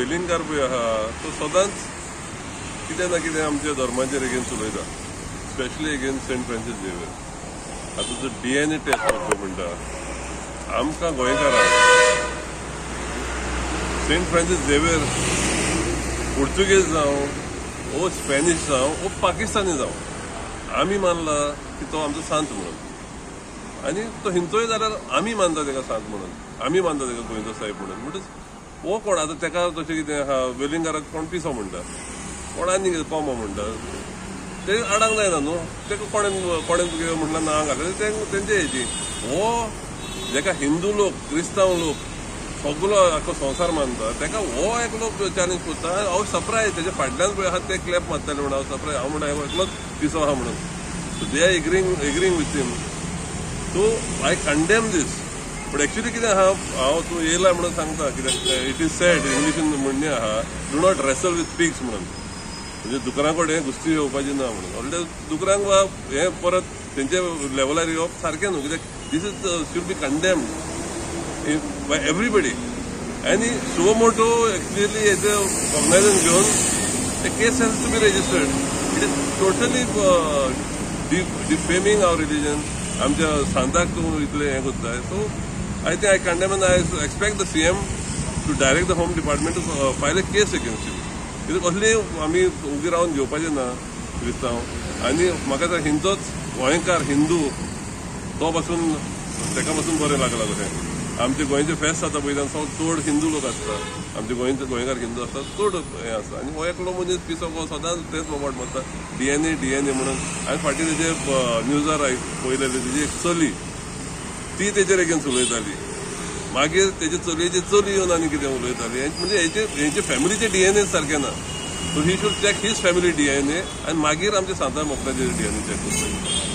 वेलिंगकार पळय आहा तो सदांच कितें ना कितें आमच्या धर्माचेर एगेन्स्ट उलयता, specially against saint Francis Xavier. आतां जो DNA टेस्ट करचो म्हणटा आमकां गोंयकारांक सेंट फ्रांसीस झेवियर पोर्तुगेज जावं वो स्पॅनिश जावं वो पाकिस्तानी जावं आमी मानला की तो आमचो सांत म्हणून, आनी तो हिंदूय जाल्यार आमी मानता तेका सांत म्हणून, आमी मानता तेका गोंयचो साहेब म्हणून. म्हणटच वो कोण आतां तेका तशें कितें आहा वेलिंगाराक कोण पिसो म्हणटा, कोण आनी कितें कोमो म्हणटा, ते आडांक जायना न्हू. तेका कोणें तुगे म्हणल्यार नांव घालें तेंचे हेची. हो जेका हिंदू लोक क्रिस्तांव लोक सगळो आख्खो संवसार मानता तेका हो एकलो चॅलेंज करता. हांव सरप्रायज तेजे फाटल्यान पळय आहा ते क्लॅप मारताले म्हणून हांव सरप्रायज. हांव म्हणटा एकलोच पिसो आहा म्हणून. So they are agreeing with him. So I condemn this. But actually कितें आहा हांव तूं येयला म्हणून सांगता कित्याक इट इज सेड इंग्लिशीन म्हणणें आहा do not wrestle with pigs म्हणून. म्हणजे दुकरां कडेन घुस्ती येवपाची ना म्हणून. ऑलरेडी दुकरांक वा हें परत तेंचे लेवलार येवप सारकें न्हू, कित्याक this is should be condemned by everybody. Any suo moto clearly as a organization घेऊन the case has to be registered. It is totally defaming our religion. आमच्या सांताक तूं इतलें हें करताय. सो I think I condemn and I expect the CM to direct the Home Department to file a case against him. कित्याक असली आमी उगी रावन घेवपाचें ना क्रिस्तांव. आनी म्हाका तर हिंदूच गोंयकार हिंदू तो पासून तेका पासून बरें लागला तशें. आमचे गोंयचे फेस्त जाता पळयता चड हिंदू लोक आसता, आमचे गोंयकार हिंदू आसता चड हें आसता. आनी हो एकलो मनीस पिसो सदांच तेच मोबायल मारता DNA म्हणून. हांवें फाटीं तेजे न्यूजार पळयलेली तेजी एक चली ती तेजेर एगेन्स्ट उलयताली. मागीर तेजे चलयेची चली येवन आनी कितें उलयताली. म्हणजे हेंचे फॅमिलीचे DNA सारकें ना. So he should check his family DNA आनी मागीर आमच्या सांता मोगलाचेर DNA चॅक करता.